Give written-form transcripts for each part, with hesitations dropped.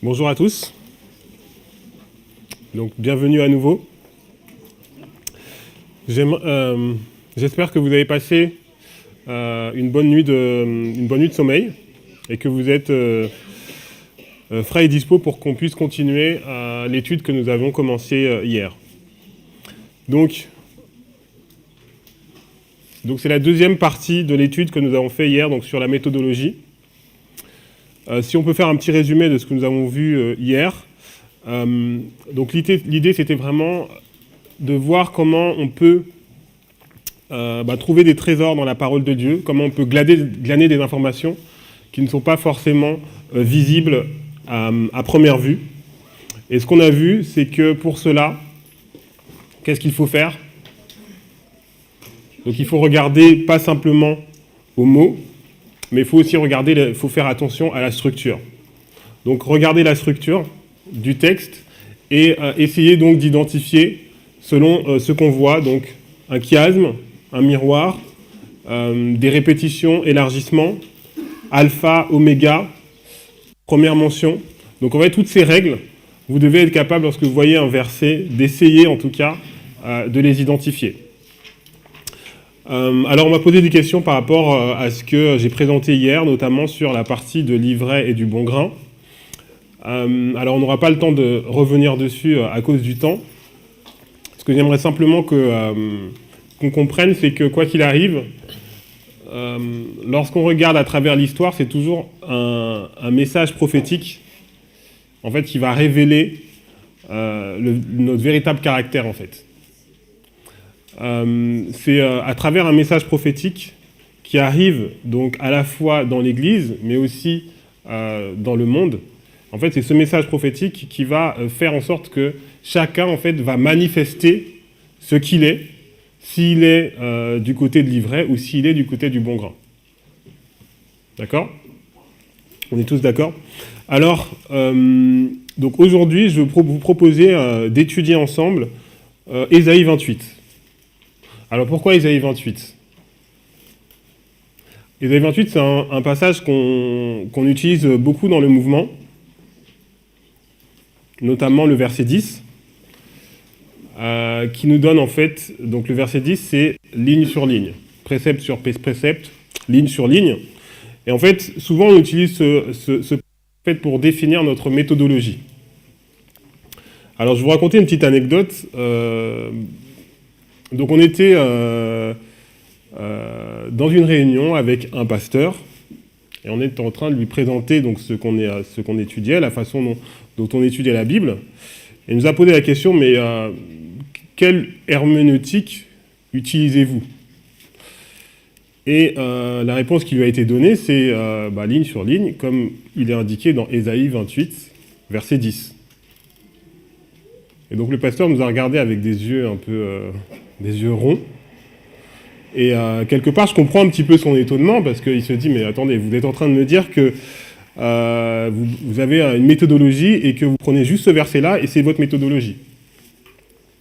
Bonjour à tous. Donc, bienvenue à nouveau. J'espère que vous avez passé une bonne nuit de sommeil et que vous êtes frais et dispo pour qu'on puisse continuer l'étude que nous avons commencée hier. Donc, c'est la deuxième partie de l'étude que nous avons fait hier, donc sur la méthodologie. Si on peut faire un petit résumé de ce que nous avons vu hier. Donc l'idée c'était vraiment de voir comment on peut trouver des trésors dans la parole de Dieu, comment on peut glaner des informations qui ne sont pas forcément visibles à première vue. Et ce qu'on a vu, c'est que pour cela, qu'est-ce qu'il faut faire ? Donc il faut regarder pas simplement aux mots, mais il faut aussi faut faire attention à la structure. Donc regarder la structure du texte et essayer donc d'identifier selon ce qu'on voit, donc un chiasme, un miroir, des répétitions, élargissements, alpha, oméga, première mention. Donc en fait, toutes ces règles, vous devez être capable, lorsque vous voyez un verset, d'essayer en tout cas de les identifier. Alors on m'a posé des questions par rapport à ce que j'ai présenté hier, notamment sur la partie de l'ivraie et du bon grain. Alors on n'aura pas le temps de revenir dessus à cause du temps. Ce que j'aimerais simplement qu'on comprenne, c'est que quoi qu'il arrive, lorsqu'on regarde à travers l'histoire, c'est toujours un message prophétique en fait, qui va révéler notre véritable caractère en fait. C'est à travers un message prophétique qui arrive donc à la fois dans l'Église, mais aussi dans le monde. En fait, c'est ce message prophétique qui va faire en sorte que chacun en fait va manifester ce qu'il est, s'il est du côté de l'ivraie ou s'il est du côté du bon grain. D'accord ? On est tous d'accord ? Alors, donc aujourd'hui, je vais vous proposer d'étudier ensemble Ésaïe 28. Alors pourquoi Ésaïe 28 ? Ésaïe 28, c'est un passage qu'on utilise beaucoup dans le mouvement, notamment le verset 10, qui nous donne en fait, donc le verset 10, c'est ligne sur ligne, précepte sur précepte, ligne sur ligne. Et en fait, souvent on utilise ce fait pour définir notre méthodologie. Alors je vais vous raconter une petite anecdote. Donc on était dans une réunion avec un pasteur et on était en train de lui présenter donc ce qu'on étudiait, la façon dont on étudiait la Bible. Et il nous a posé la question, mais quelle herméneutique utilisez-vous ? Et la réponse qui lui a été donnée, c'est ligne sur ligne, comme il est indiqué dans Ésaïe 28, verset 10. Et donc le pasteur nous a regardé avec des yeux un peu... des yeux ronds. Et quelque part, je comprends un petit peu son étonnement, parce qu'il se dit, mais attendez, vous êtes en train de me dire que vous avez une méthodologie et que vous prenez juste ce verset-là et c'est votre méthodologie.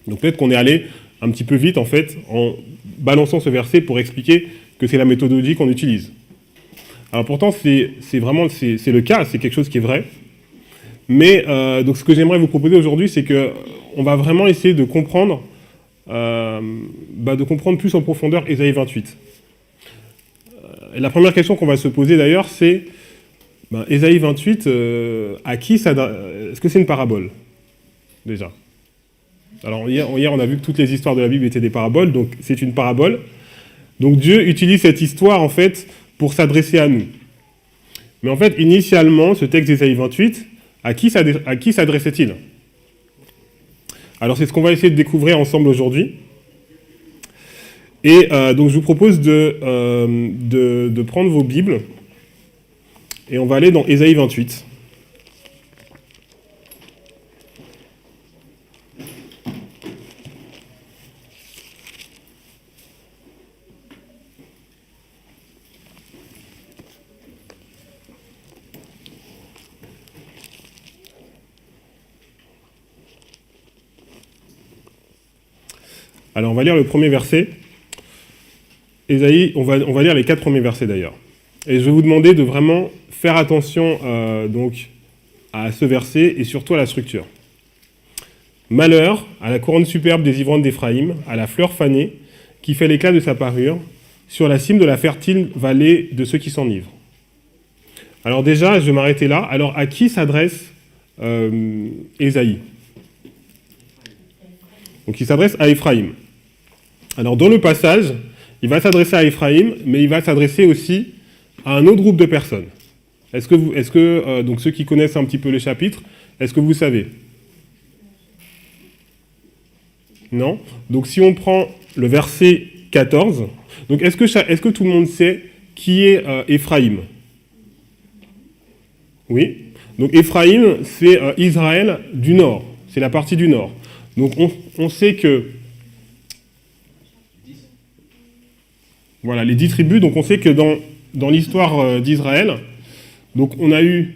Donc peut-être qu'on est allé un petit peu vite, en fait, en balançant ce verset pour expliquer que c'est la méthodologie qu'on utilise. Alors pourtant, c'est le cas, c'est quelque chose qui est vrai. Mais donc ce que j'aimerais vous proposer aujourd'hui, c'est qu'on va vraiment essayer de comprendre plus en profondeur Ésaïe 28. Et la première question qu'on va se poser d'ailleurs, c'est Ésaïe 28, à qui ça... Est-ce que c'est une parabole, déjà ? Alors hier, on a vu que toutes les histoires de la Bible étaient des paraboles, donc c'est une parabole. Donc Dieu utilise cette histoire, en fait, pour s'adresser à nous. Mais en fait, initialement, ce texte d'Ésaïe 28, à qui s'adressait-il ? Alors c'est ce qu'on va essayer de découvrir ensemble aujourd'hui. Et donc je vous propose de prendre vos Bibles et on va aller dans Ésaïe 28. Alors on va lire le premier verset. Ésaïe, on va lire les 4 premiers versets d'ailleurs. Et je vais vous demander de vraiment faire attention à ce verset et surtout à la structure. Malheur à la couronne superbe désivrante d'Éphraïm, à la fleur fanée qui fait l'éclat de sa parure, sur la cime de la fertile vallée de ceux qui s'enivrent. Alors déjà, je vais m'arrêter là. Alors à qui s'adresse Ésaïe? Donc il s'adresse à Éphraïm. Alors dans le passage, il va s'adresser à Éphraïm, mais il va s'adresser aussi à un autre groupe de personnes. Donc ceux qui connaissent un petit peu le chapitre, est-ce que vous savez? Non? Donc si on prend le verset 14, donc est-ce que tout le monde sait qui est Éphraïm? Oui. Donc Éphraïm, c'est Israël du nord, c'est la partie du nord. Donc on sait que voilà, les 10 tribus, donc on sait que dans l'histoire d'Israël, donc on a eu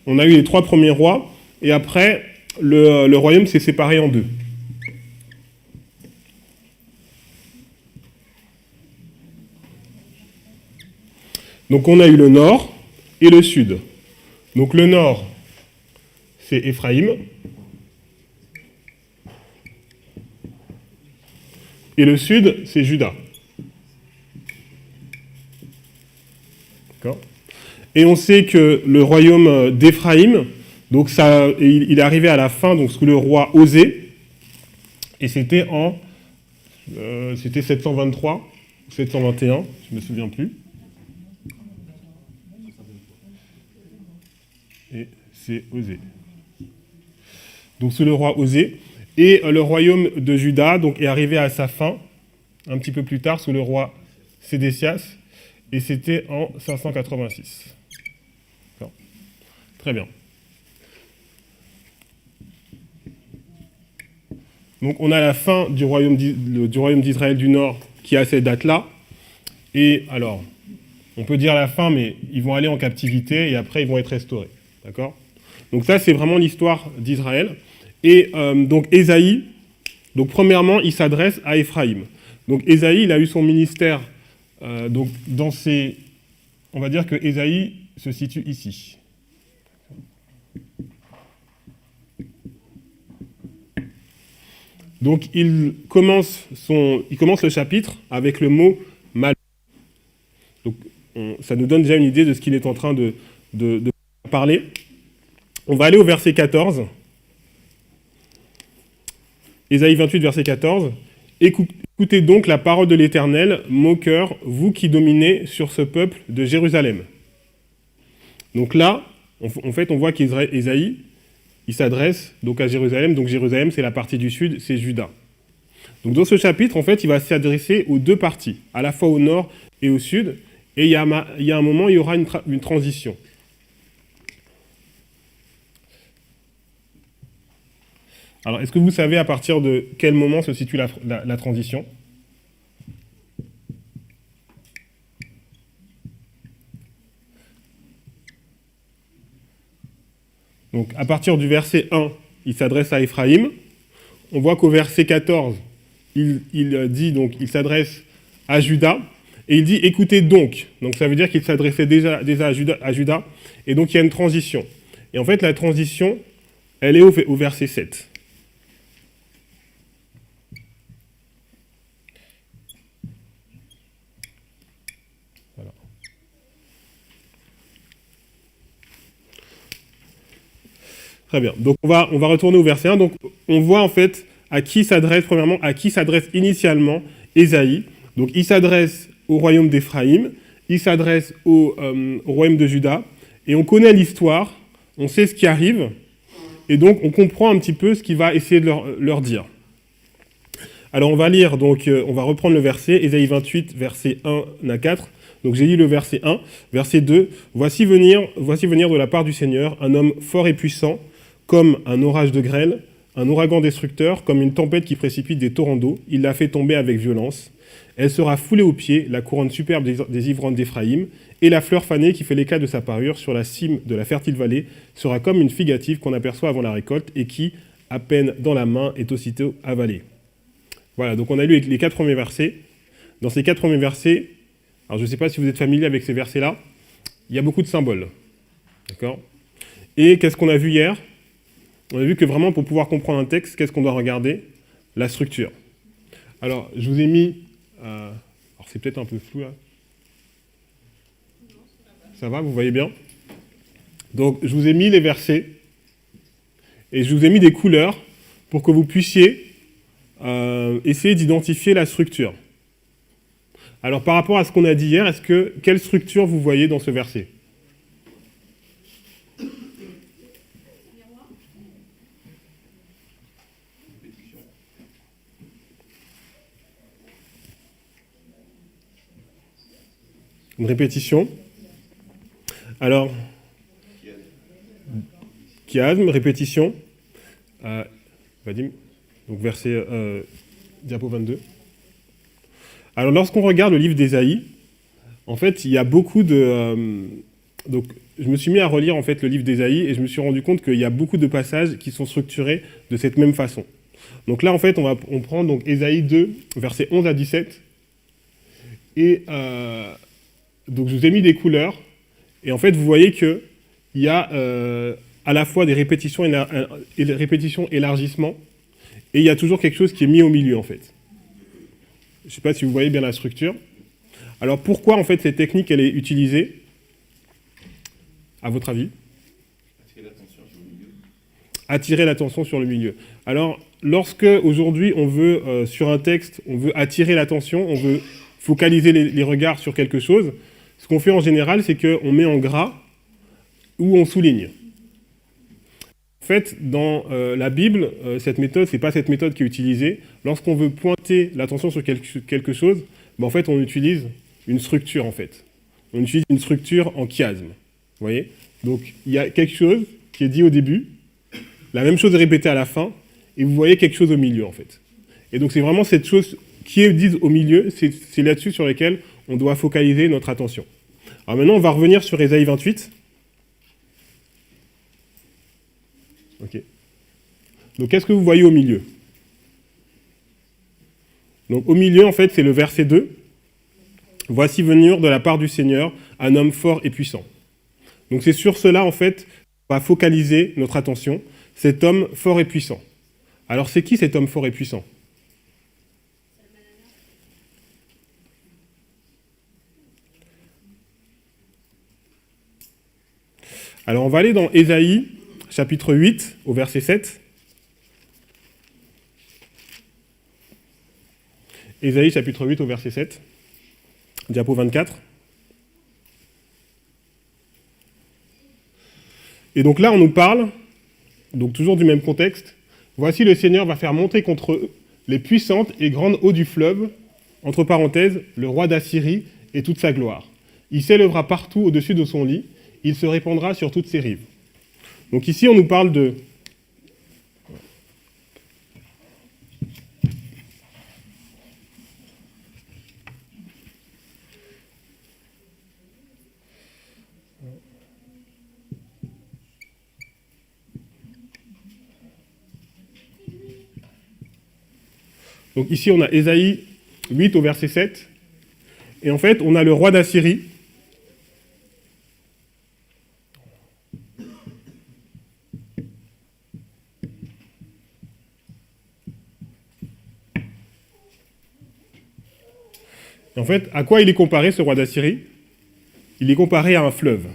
les 3 premiers rois, et après, le royaume s'est séparé en 2. Donc on a eu le nord et le sud. Donc le nord, c'est Éphraïm. Et le sud, c'est Juda. D'accord ? Et on sait que le royaume d'Éphraïm, donc il est arrivé à la fin, donc sous le roi Osée, et c'était c'était 723, 721, je ne me souviens plus. Et c'est Osée. Donc sous le roi Osée. Et le royaume de Juda donc, est arrivé à sa fin, un petit peu plus tard, sous le roi Sédécias, et c'était en 586. D'accord. Très bien. Donc on a la fin du royaume d'Israël du Nord qui est à cette date-là. Et alors, on peut dire la fin, mais ils vont aller en captivité et après ils vont être restaurés. D'accord ? Donc ça, c'est vraiment l'histoire d'Israël. Et donc Ésaïe, donc premièrement, il s'adresse à Éphraïm. Donc Ésaïe, il a eu son ministère, donc on va dire que Ésaïe se situe ici. Donc il commence le chapitre avec le mot malheur. Donc ça nous donne déjà une idée de ce qu'il est en train de parler. On va aller au verset 14. Ésaïe 28, verset 14. Écoutez donc la parole de l'Éternel, moqueur, vous qui dominez sur ce peuple de Jérusalem. Donc là, en fait, on voit qu'Ésaïe, il s'adresse donc à Jérusalem. Donc Jérusalem, c'est la partie du sud, c'est Juda. Donc dans ce chapitre, en fait, il va s'adresser aux deux parties, à la fois au nord et au sud. Et il y a un moment, il y aura une transition. Alors, est-ce que vous savez à partir de quel moment se situe la transition ? Donc, à partir du verset 1, il s'adresse à Éphraïm. On voit qu'au verset 14, il dit, donc, il s'adresse à Juda. Et il dit, écoutez donc. Donc, ça veut dire qu'il s'adressait déjà à Juda. Et donc, il y a une transition. Et en fait, la transition, elle est au verset 7. Très bien. Donc, on va retourner au verset 1. Donc, on voit en fait à qui s'adresse initialement Ésaïe. Donc, il s'adresse au royaume d'Éphraïm, il s'adresse au royaume de Juda, et on connaît l'histoire, on sait ce qui arrive, et donc on comprend un petit peu ce qu'il va essayer de leur dire. Alors, on va lire, donc, on va reprendre le verset, Ésaïe 28, verset 1 à 4. Donc, j'ai lu le verset 1, verset 2. Voici venir de la part du Seigneur un homme fort et puissant, comme un orage de grêle, un ouragan destructeur, comme une tempête qui précipite des torrents d'eau. Il l'a fait tomber avec violence. Elle sera foulée aux pieds, la couronne superbe des ivrones d'Éphraïm, et la fleur fanée qui fait l'éclat de sa parure sur la cime de la fertile vallée sera comme une figative qu'on aperçoit avant la récolte et qui, à peine dans la main, est aussitôt avalée. Voilà, donc on a lu les 4 premiers versets. Dans ces 4 premiers versets, Alors je ne sais pas si vous êtes familier avec ces versets-là. Il y a beaucoup de symboles. D'accord ? Et qu'est-ce qu'on a vu hier ? On a vu que vraiment, pour pouvoir comprendre un texte, qu'est-ce qu'on doit regarder ? La structure. Alors, je vous ai mis... alors, c'est peut-être un peu flou, là. Ça va, vous voyez bien ? Donc, je vous ai mis les versets et je vous ai mis des couleurs pour que vous puissiez essayer d'identifier la structure. Alors, par rapport à ce qu'on a dit hier, quelle structure vous voyez dans ce verset ? Une répétition. Alors, chiasme, répétition. Vadim, donc verset diapo 22. Alors, lorsqu'on regarde le livre d'Ésaïe, en fait, il y a beaucoup de... donc, je me suis mis à relire en fait le livre d'Ésaïe et je me suis rendu compte qu'il y a beaucoup de passages qui sont structurés de cette même façon. Donc là, en fait, on prend donc Ésaïe 2, versets 11 à 17. Et donc, je vous ai mis des couleurs. Et en fait, vous voyez qu'il y a à la fois des répétitions, élargissements, et il y a toujours quelque chose qui est mis au milieu, en fait. Je ne sais pas si vous voyez bien la structure. Alors, pourquoi, en fait, cette technique, elle est utilisée, à votre avis ? Attirer l'attention sur le milieu. Attirer l'attention sur le milieu. Alors, lorsque, aujourd'hui, on veut, sur un texte, on veut attirer l'attention, on veut focaliser les regards sur quelque chose, ce qu'on fait en général, c'est qu'on met en gras ou on souligne. En fait, dans la Bible, cette méthode, c'est pas cette méthode qui est utilisée. Lorsqu'on veut pointer l'attention sur quelque chose, en fait, on utilise une structure, en fait. On utilise une structure en chiasme. Vous voyez ? Donc, il y a quelque chose qui est dit au début, la même chose est répétée à la fin, et vous voyez quelque chose au milieu, en fait. Et donc, c'est vraiment cette chose qui est dite au milieu, c'est là-dessus sur lesquels on doit focaliser notre attention. Alors maintenant, on va revenir sur Ésaïe 28. Ok. Donc, qu'est-ce que vous voyez au milieu ? Donc, au milieu, en fait, c'est le verset 2. « Voici venir de la part du Seigneur un homme fort et puissant. » Donc, c'est sur cela, en fait, qu'on va focaliser notre attention. Cet homme fort et puissant. Alors, c'est qui cet homme fort et puissant ? Alors, on va aller dans Ésaïe, chapitre 8, au verset 7. Ésaïe, chapitre 8, au verset 7. Diapo 24. Et donc là, on nous parle, donc toujours du même contexte. « Voici le Seigneur va faire monter contre eux les puissantes et grandes eaux du fleuve, entre parenthèses, le roi d'Assyrie et toute sa gloire. Il s'élèvera partout au-dessus de son lit, il se répandra sur toutes ses rives. » Donc ici, on nous parle de... Donc ici, on a Ésaïe 8 au verset 7. Et en fait, on a le roi d'Assyrie. Et en fait, à quoi il est comparé, ce roi d'Assyrie ? Il est comparé à un fleuve.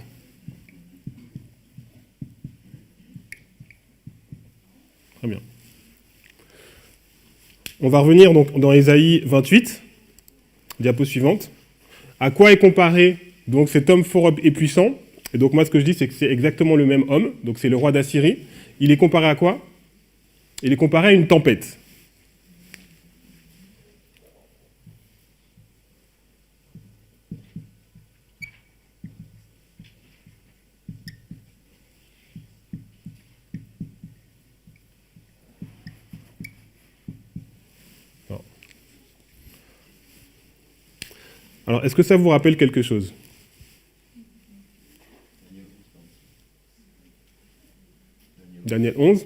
Très bien. On va revenir donc dans Ésaïe 28, diapo suivante. À quoi est comparé donc cet homme fort et puissant ? Et donc moi, ce que je dis, c'est que c'est exactement le même homme. Donc c'est le roi d'Assyrie. Il est comparé à quoi ? Il est comparé à une tempête. Alors, est-ce que ça vous rappelle quelque chose ? Daniel 11.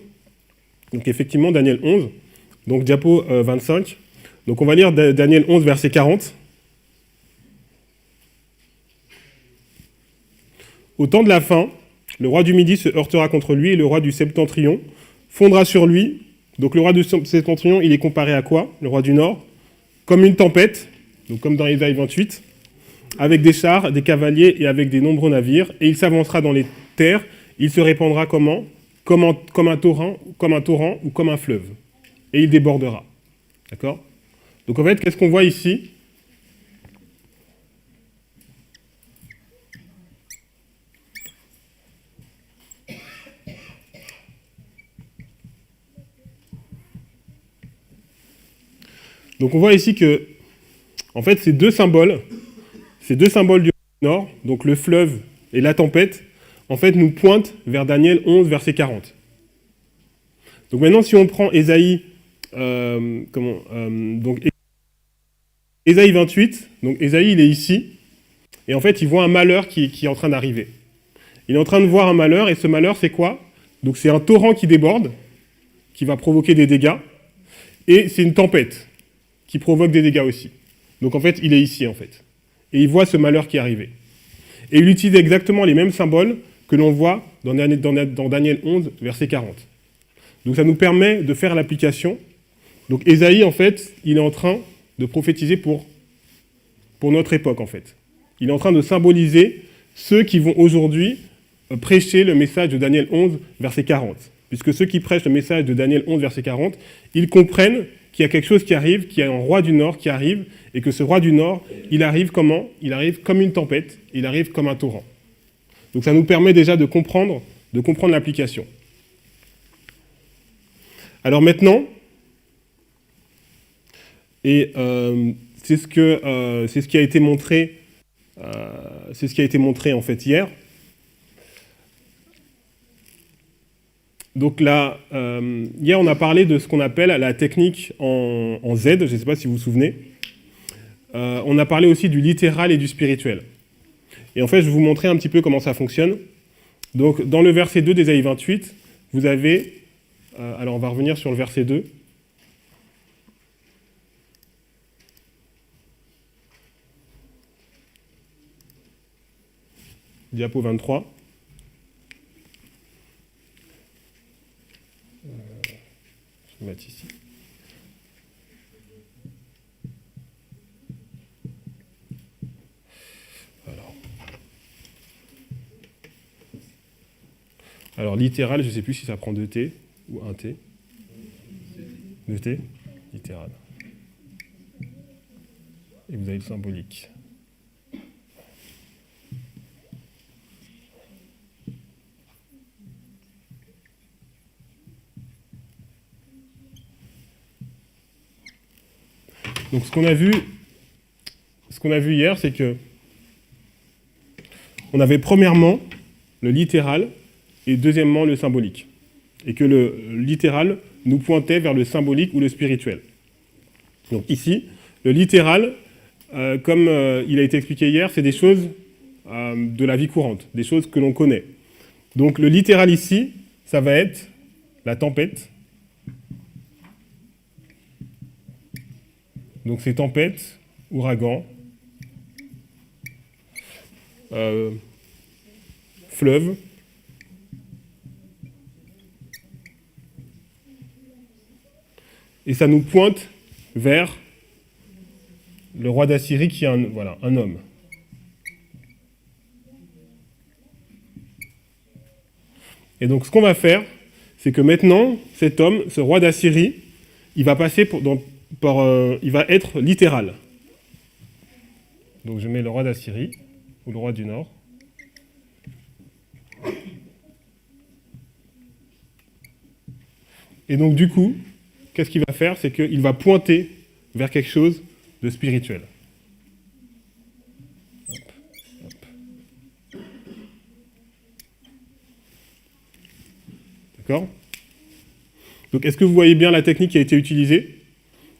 Donc effectivement, Daniel 11. Donc diapo 25. Donc on va lire Daniel 11, verset 40. Au temps de la fin, le roi du Midi se heurtera contre lui et le roi du Septentrion fondra sur lui. Donc le roi du Septentrion, il est comparé à quoi? Le roi du Nord? Comme une tempête, donc comme dans Ésaïe 28, avec des chars, des cavaliers et avec des nombreux navires, et il s'avancera dans les terres, il se répandra comment? Comme un torrent ou comme un fleuve. Et il débordera. D'accord? Donc en fait, qu'est-ce qu'on voit ici? Donc on voit ici que, en fait, ces deux symboles du Nord, donc le fleuve et la tempête, en fait, nous pointent vers Daniel 11, verset 40. Donc maintenant, si on prend Ésaïe, donc Ésaïe 28, donc Ésaïe, il est ici, et en fait, il voit un malheur qui est en train d'arriver. Il est en train de voir un malheur, et ce malheur, c'est quoi? Donc c'est un torrent qui déborde, qui va provoquer des dégâts, et c'est une tempête qui provoque des dégâts aussi. Donc en fait, il est ici, en fait. Et il voit ce malheur qui est arrivé. Et il utilise exactement les mêmes symboles que l'on voit dans Daniel 11, verset 40. Donc ça nous permet de faire l'application. Donc Ésaïe, en fait, il est en train de prophétiser pour notre époque, en fait. Il est en train de symboliser ceux qui vont aujourd'hui prêcher le message de Daniel 11, verset 40. Puisque ceux qui prêchent le message de Daniel 11, verset 40, ils comprennent qu'il y a quelque chose qui arrive, qu'il y a un roi du Nord qui arrive, et que ce roi du Nord, il arrive comment? Il arrive comme une tempête, il arrive comme un torrent. Donc ça nous permet déjà de comprendre l'application. Alors maintenant, et c'est ce qui a été montré, en fait hier. Donc là, hier on a parlé de ce qu'on appelle la technique en Z, je ne sais pas si vous vous souvenez. On a parlé aussi du littéral et du spirituel. Et en fait, je vais vous montrer un petit peu comment ça fonctionne. Donc dans le verset 2 d'Ésaïe 28, vous avez... alors on va revenir sur le verset 2. Diapo 23. Je vais mettre ici. Alors littéral, je ne sais plus si ça prend 2 T ou 1 T. 2 T, littéral. Et vous avez le symbolique. Donc ce qu'on a vu hier, c'est que on avait premièrement le littéral et deuxièmement le symbolique. Et que le littéral nous pointait vers le symbolique ou le spirituel. Donc ici, le littéral, comme il a été expliqué hier, c'est des choses de la vie courante, des choses que l'on connaît. Donc le littéral ici, ça va être la tempête. Donc c'est tempête, ouragan, fleuve, et ça nous pointe vers le roi d'Assyrie qui est un homme. Et donc ce qu'on va faire, c'est que maintenant, cet homme, ce roi d'Assyrie, il va passer il va être littéral. Donc je mets le roi d'Assyrie, ou le roi du Nord. Et donc du coup, qu'est-ce qu'il va faire? C'est qu'il va pointer vers quelque chose de spirituel. Hop, hop. D'accord? Donc est-ce que vous voyez bien la technique qui a été utilisée?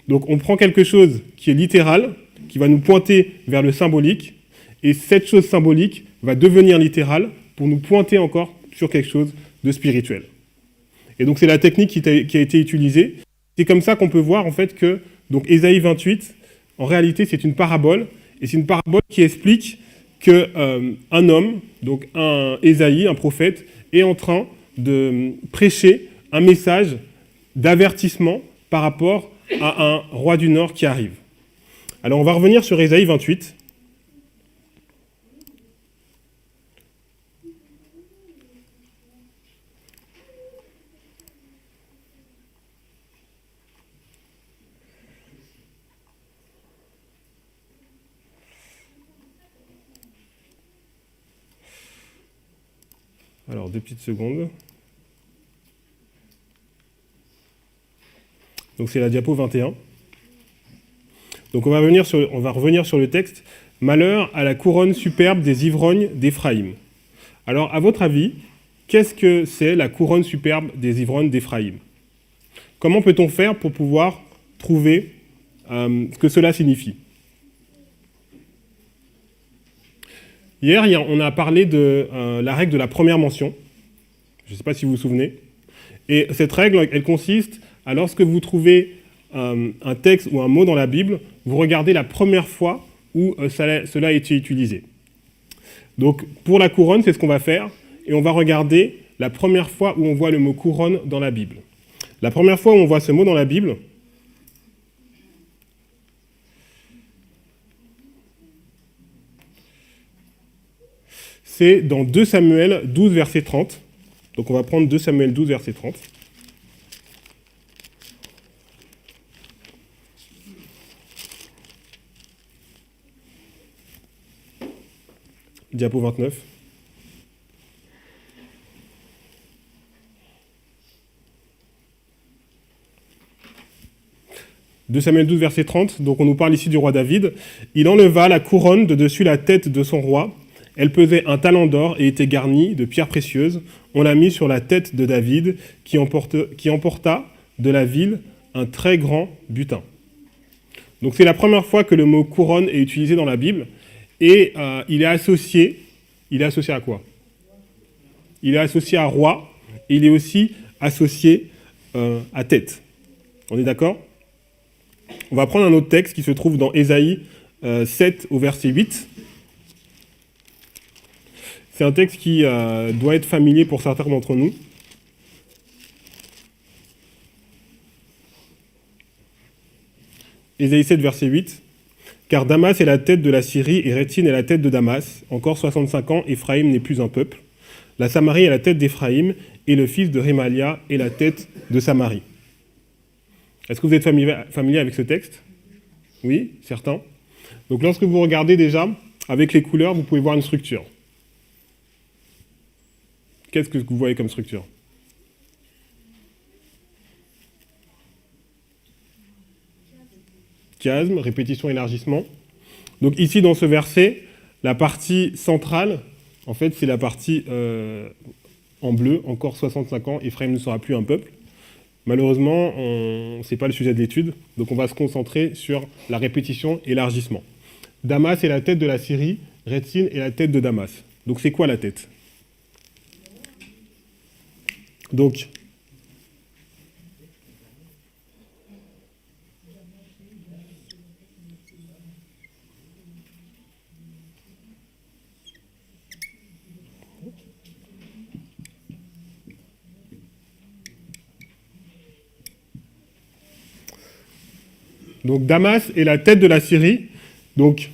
Donc on prend quelque chose qui est littéral, qui va nous pointer vers le symbolique, et cette chose symbolique va devenir littérale pour nous pointer encore sur quelque chose de spirituel. Et donc c'est la technique qui a été utilisée. C'est comme ça qu'on peut voir en fait que donc Ésaïe 28, en réalité c'est une parabole, et c'est une parabole qui explique qu'un homme, donc un Ésaïe, un prophète, est en train de prêcher un message d'avertissement par rapport à un roi du Nord qui arrive. Alors on va revenir sur Ésaïe 28. Alors, 2 petites secondes. Donc, c'est la diapo 21. Donc, on va revenir sur le texte. « Malheur à la couronne superbe des ivrognes d'Éphraïm ». Alors, à votre avis, qu'est-ce que c'est la couronne superbe des ivrognes d'Éphraïm? Comment peut-on faire pour pouvoir trouver ce que cela signifie? Hier, on a parlé de la règle de la première mention. Je ne sais pas si vous vous souvenez. Et cette règle, elle consiste à lorsque vous trouvez un texte ou un mot dans la Bible, vous regardez la première fois où cela a été utilisé. Donc, pour la couronne, c'est ce qu'on va faire. Et on va regarder la première fois où on voit le mot couronne dans la Bible. La première fois où on voit ce mot dans la Bible, c'est dans 2 Samuel 12, verset 30. Donc on va prendre 2 Samuel 12, verset 30. Diapo 29. « 2 Samuel 12, verset 30, donc on nous parle ici du roi David. « Il enleva la couronne de dessus la tête de son roi. Elle pesait un talent d'or et était garnie de pierres précieuses. On l'a mis sur la tête de David, qui emporta de la ville un très grand butin. » Donc c'est la première fois que le mot couronne est utilisé dans la Bible. Et il est associé à quoi? Il est associé à roi, et il est aussi associé à tête. On est d'accord? On va prendre un autre texte qui se trouve dans Ésaïe 7 au verset 8. C'est un texte qui doit être familier pour certains d'entre nous. Ésaïe 7, verset 8. « Car Damas est la tête de la Syrie et Réthine est la tête de Damas. Encore 65 ans, Éphraïm n'est plus un peuple. La Samarie est la tête d'Éphraïm et le fils de Rémalia est la tête de Samarie. » Est-ce que vous êtes familier avec ce texte? Oui, certains. Donc lorsque vous regardez déjà, avec les couleurs, vous pouvez voir une structure. Qu'est-ce que vous voyez comme structure? Chiasme, répétition, élargissement. Donc ici, dans ce verset, la partie centrale, en fait, c'est la partie en bleu, encore 65 ans, Éphraïm ne sera plus un peuple. Malheureusement, ce n'est pas le sujet de l'étude, donc on va se concentrer sur la répétition, élargissement. Damas est la tête de la Syrie, Réthine est la tête de Damas. Donc c'est quoi la tête? Donc, Damas est la tête de la Syrie. Donc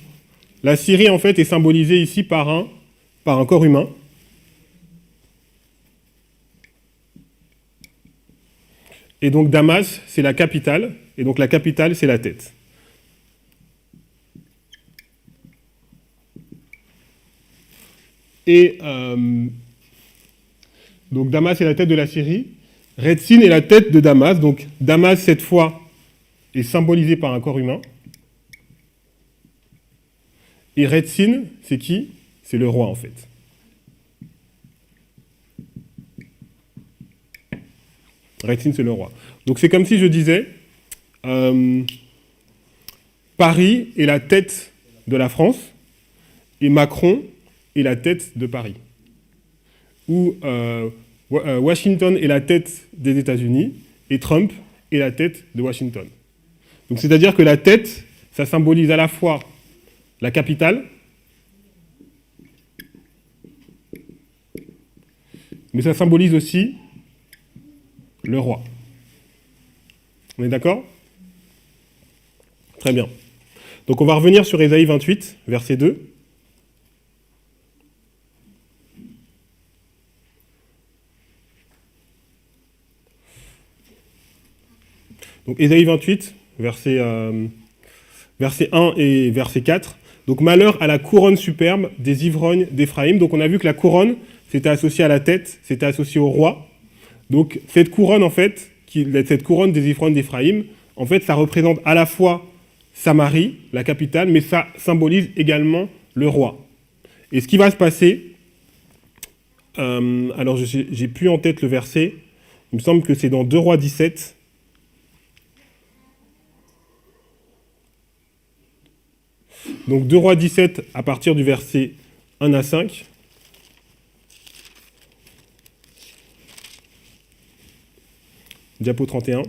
la Syrie en fait est symbolisée ici par un corps humain. Et donc Damas, c'est la capitale, et donc la capitale, c'est la tête. Et donc Damas est la tête de la Syrie, Réthine est la tête de Damas, donc Damas, cette fois, est symbolisé par un corps humain. Et Réthine, c'est qui? C'est le roi, en fait. Réthine, c'est le roi. Donc c'est comme si je disais, Paris est la tête de la France, et Macron est la tête de Paris. Ou Washington est la tête des États-Unis, et Trump est la tête de Washington. Donc c'est-à-dire que la tête, ça symbolise à la fois la capitale mais ça symbolise aussi le roi. On est d'accord? Très bien. Donc on va revenir sur Ésaïe 28, verset 2. Donc Ésaïe 28, verset 1 et verset 4. Donc malheur à la couronne superbe des ivrognes d'Éphraïm. Donc on a vu que la couronne, c'était associé à la tête, c'était associé au roi. Donc cette couronne, en fait, cette couronne des ivrognes d'Éphraïm, en fait, ça représente à la fois Samarie, la capitale, mais ça symbolise également le roi. Et ce qui va se passer, alors j'ai plus en tête le verset, il me semble que c'est dans 2 Rois 17. Donc 2 Rois 17 à partir du verset 1 à 5. Diapo 31.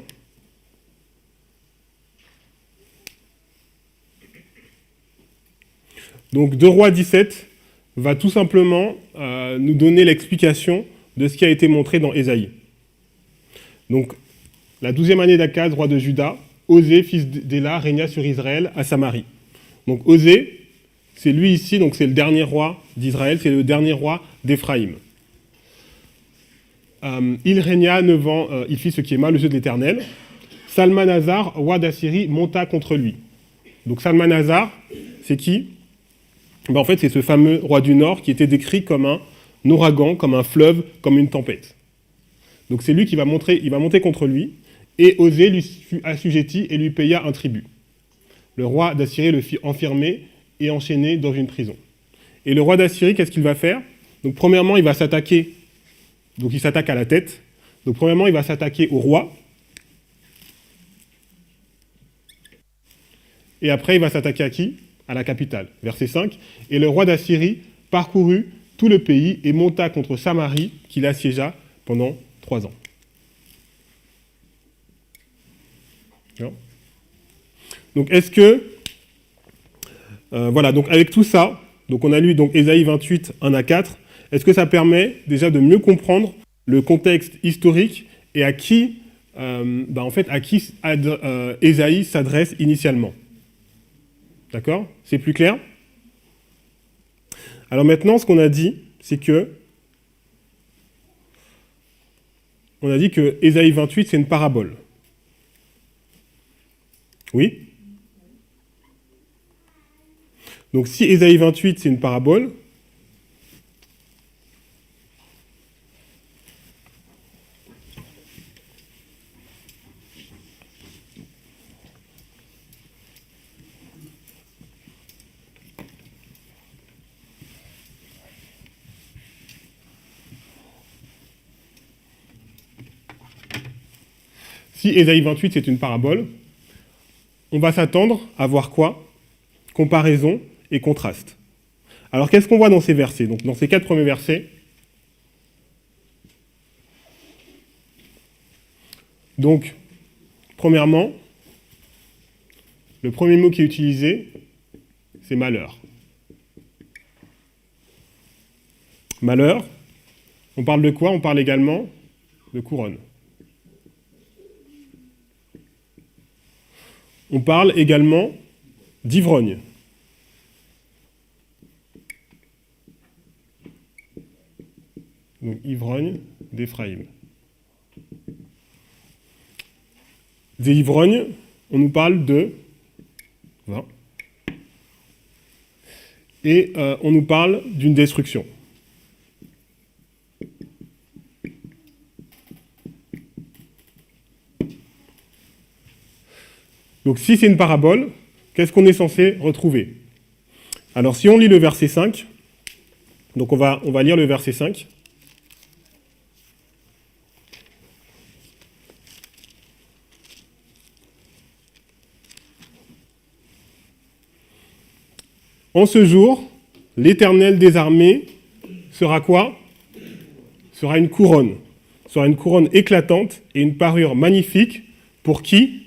Donc 2 Rois 17 va tout simplement nous donner l'explication de ce qui a été montré dans Ésaïe. Donc la 12e année d'Akaz, roi de Juda, Osée, fils d'Éla, régna sur Israël à Samarie. Donc Osée, c'est lui ici, donc c'est le dernier roi d'Israël, c'est le dernier roi d'Éphraïm. Il régna 9 ans, il fit ce qui est mal aux yeux de l'Éternel. Salmanasar, roi d'Assyrie, monta contre lui. Donc Salmanasar, c'est qui? En fait, c'est ce fameux roi du Nord qui était décrit comme un ouragan, comme un fleuve, comme une tempête. Donc c'est lui qui va monter contre lui, et Osée lui fut assujetti et lui paya un tribut. Le roi d'Assyrie le fit enfermer et enchaîner dans une prison. Et le roi d'Assyrie, qu'est-ce qu'il va faire? Donc premièrement, il va s'attaquer. Donc il s'attaque à la tête. Donc premièrement, il va s'attaquer au roi. Et après, il va s'attaquer à qui? À la capitale. Verset 5. Et le roi d'Assyrie parcourut tout le pays et monta contre Samarie, qu'il assiégea pendant 3 ans. Non? Donc est-ce que... voilà, donc avec tout ça, donc on a lu donc Ésaïe 28, 1 à 4, est-ce que ça permet déjà de mieux comprendre le contexte historique et à qui, en fait, à qui Ésaïe s'adresse initialement? D'accord? C'est plus clair? Alors maintenant, ce qu'on a dit, c'est que on a dit que Ésaïe 28, c'est une parabole. Oui? Donc si Ésaïe 28, c'est une parabole, si Ésaïe 28, c'est une parabole, on va s'attendre à voir quoi? Comparaison et contraste. Alors qu'est-ce qu'on voit dans ces versets? Donc dans ces 4 premiers versets, donc premièrement, le premier mot qui est utilisé, c'est malheur. Malheur, on parle de quoi? On parle également de couronne. On parle également d'ivrogne. Donc ivrogne d'Éphraïm. Des ivrognes, on nous parle de vin. Et on nous parle d'une destruction. Donc si c'est une parabole, qu'est-ce qu'on est censé retrouver? Alors si on lit le verset 5, donc on va lire le verset 5. En ce jour, l'Éternel des armées sera quoi? Sera une couronne. Sera une couronne éclatante et une parure magnifique pour qui?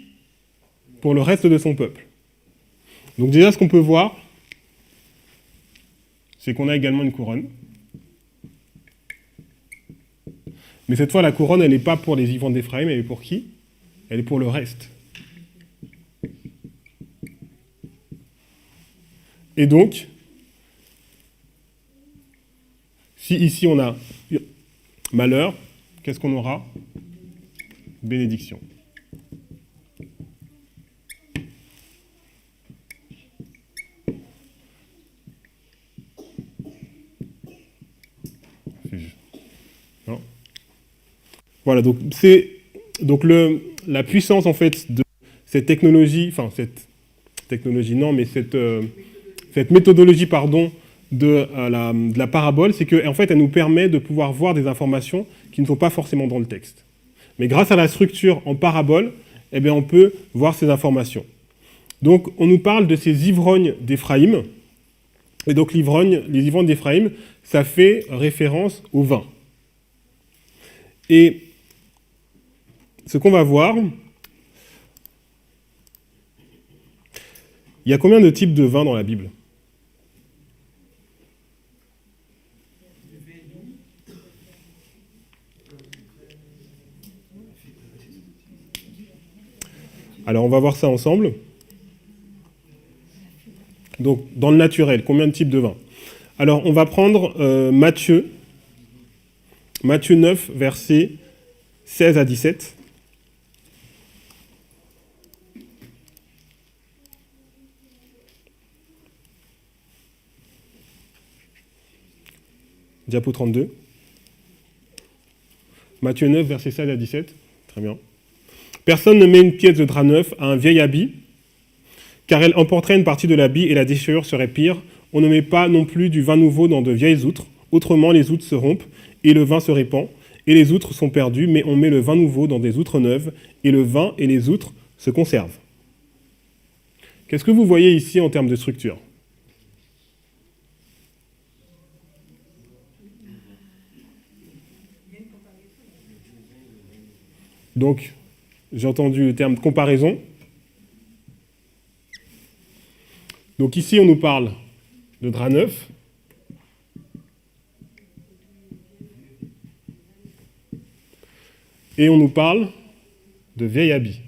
Pour le reste de son peuple. Donc déjà, ce qu'on peut voir, c'est qu'on a également une couronne. Mais cette fois, la couronne, elle n'est pas pour les vivants d'Éphraïm, elle est pour qui? Elle est pour le reste. Et donc, si ici on a malheur, qu'est-ce qu'on aura? Bénédiction. Non. Voilà, donc c'est la puissance en fait de cette technologie, enfin cette technologie non, mais cette méthodologie pardon de la parabole, c'est qu'en fait elle nous permet de pouvoir voir des informations qui ne sont pas forcément dans le texte. Mais grâce à la structure en parabole, eh bien, on peut voir ces informations. Donc on nous parle de ces ivrognes d'Éphraïm, et donc les ivrognes d'Éphraïm, ça fait référence au vin. Et ce qu'on va voir, il y a combien de types de vins dans la Bible? Alors on va voir ça ensemble. Donc dans le naturel, combien de types de vins? Alors on va prendre Matthieu 9, versets 16 à 17. Diapo 32. Matthieu 9, versets 16 à 17. Très bien. Personne ne met une pièce de drap neuf à un vieil habit, car elle emporterait une partie de l'habit et la déchirure serait pire. On ne met pas non plus du vin nouveau dans de vieilles outres. Autrement, les outres se rompent et le vin se répand, et les outres sont perdues, mais on met le vin nouveau dans des outres neuves, et le vin et les outres se conservent. Qu'est-ce que vous voyez ici en termes de structure? Donc, j'ai entendu le terme comparaison. Donc ici, on nous parle de drap neuf. Et on nous parle de vieil habit.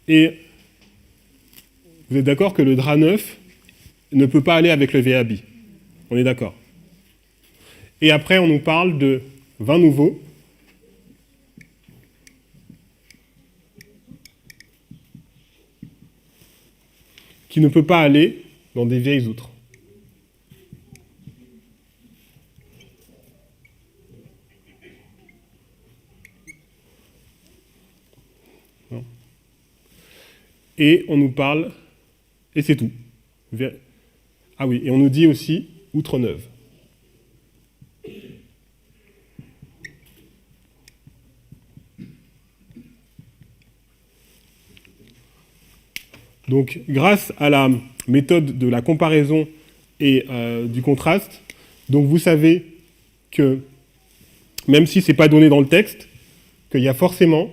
Et vous êtes d'accord que le drap neuf ne peut pas aller avec le vieil habit. On est d'accord. Et après, on nous parle de vin nouveau. Qui ne peut pas aller dans des vieilles outres. Non. Et on nous parle, et c'est tout. Ah oui, et on nous dit aussi outre neuve. Donc, grâce à la méthode de la comparaison et du contraste, donc vous savez que, même si ce n'est pas donné dans le texte, qu'il y a forcément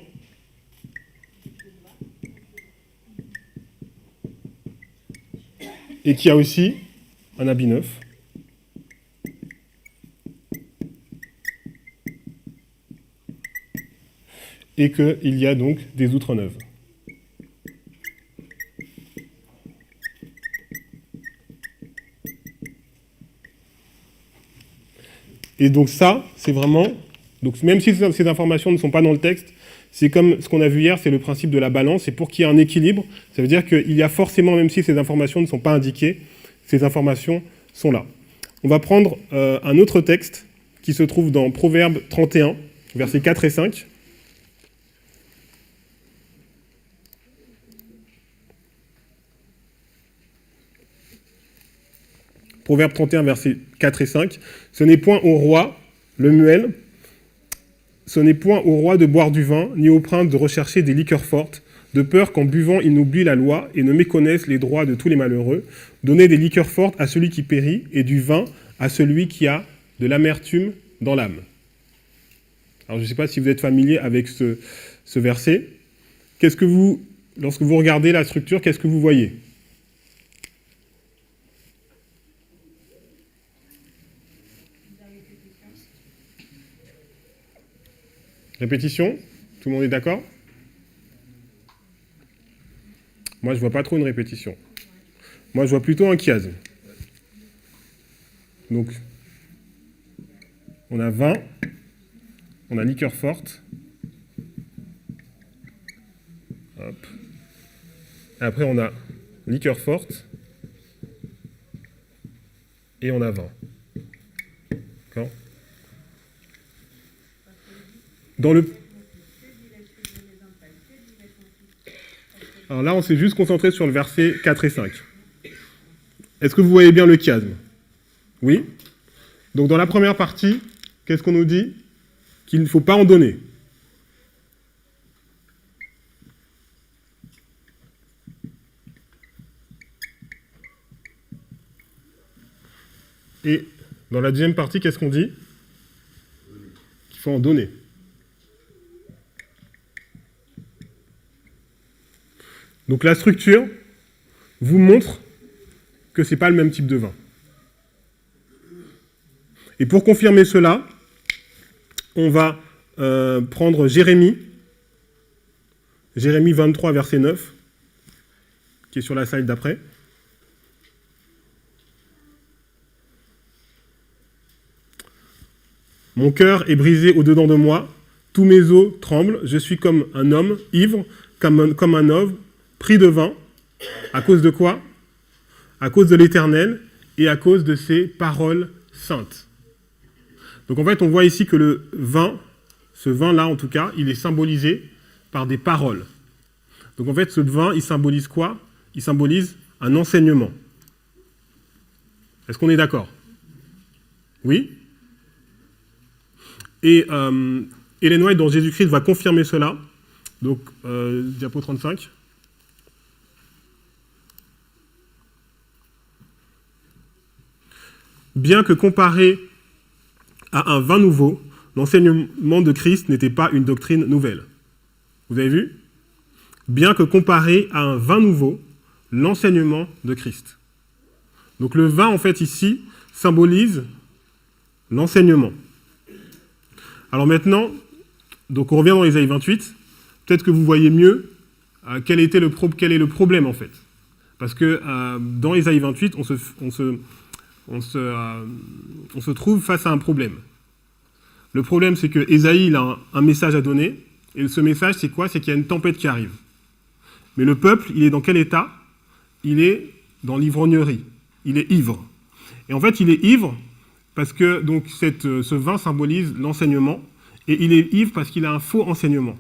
et qu'il y a aussi un habit neuf. Et qu'il y a donc des outres neuves. Et donc ça, c'est vraiment... Donc même si ces informations ne sont pas dans le texte, c'est comme ce qu'on a vu hier, c'est le principe de la balance. Et pour qu'il y ait un équilibre, ça veut dire qu'il y a forcément, même si ces informations ne sont pas indiquées, ces informations sont là. On va prendre un autre texte qui se trouve dans Proverbe 31, versets 4 et 5. Proverbe 31, versets 4 et 5. Ce n'est point au roi, le muel, ce n'est point au roi de boire du vin, ni au prince de rechercher des liqueurs fortes, de peur qu'en buvant il n'oublie la loi et ne méconnaisse les droits de tous les malheureux. Donnez des liqueurs fortes à celui qui périt et du vin à celui qui a de l'amertume dans l'âme. Alors je ne sais pas si vous êtes familier avec ce verset. Lorsque vous regardez la structure, qu'est-ce que vous voyez ? Répétition? Tout le monde est d'accord? Moi, je vois pas trop une répétition. Moi, je vois plutôt un chiasme. Donc, on a vin, on a liqueur forte. Hop. Et après, on a liqueur forte. Et on a vin. D'accord? Dans le... Alors là, on s'est juste concentré sur le verset 4 et 5. Est-ce que vous voyez bien le chiasme? Oui? Donc dans la première partie, qu'est-ce qu'on nous dit? Qu'il ne faut pas en donner. Et dans la deuxième partie, qu'est-ce qu'on dit? Qu'il faut en donner. Donc la structure vous montre que ce n'est pas le même type de vin. Et pour confirmer cela, on va prendre Jérémie 23, verset 9, qui est sur la slide d'après. Mon cœur est brisé au-dedans de moi, tous mes os tremblent, je suis comme un homme ivre, comme un homme pris de vin. À cause de quoi? À cause de l'Éternel et à cause de ses paroles saintes. Donc en fait, on voit ici que le vin, ce vin-là en tout cas, il est symbolisé par des paroles. Donc en fait, ce vin, il symbolise quoi? Il symbolise un enseignement. Est-ce qu'on est d'accord? Oui? Et Ellen White, dans Jésus-Christ, va confirmer cela. Donc, diapo 35. Bien que comparé à un vin nouveau, l'enseignement de Christ n'était pas une doctrine nouvelle. Vous avez vu? Bien que comparé à un vin nouveau, l'enseignement de Christ. Donc le vin, en fait, ici, symbolise l'enseignement. Alors maintenant, donc on revient dans Ésaïe 28. Peut-être que vous voyez mieux quel est le problème, en fait. Parce que dans Ésaïe 28, on se trouve face à un problème. Le problème, c'est que Ésaïe il a un message à donner, et ce message, c'est quoi? C'est qu'il y a une tempête qui arrive. Mais le peuple, il est dans quel état? Il est dans l'ivrognerie. Il est ivre. Et en fait, il est ivre parce que donc, ce vin symbolise l'enseignement, et il est ivre parce qu'il a un faux enseignement.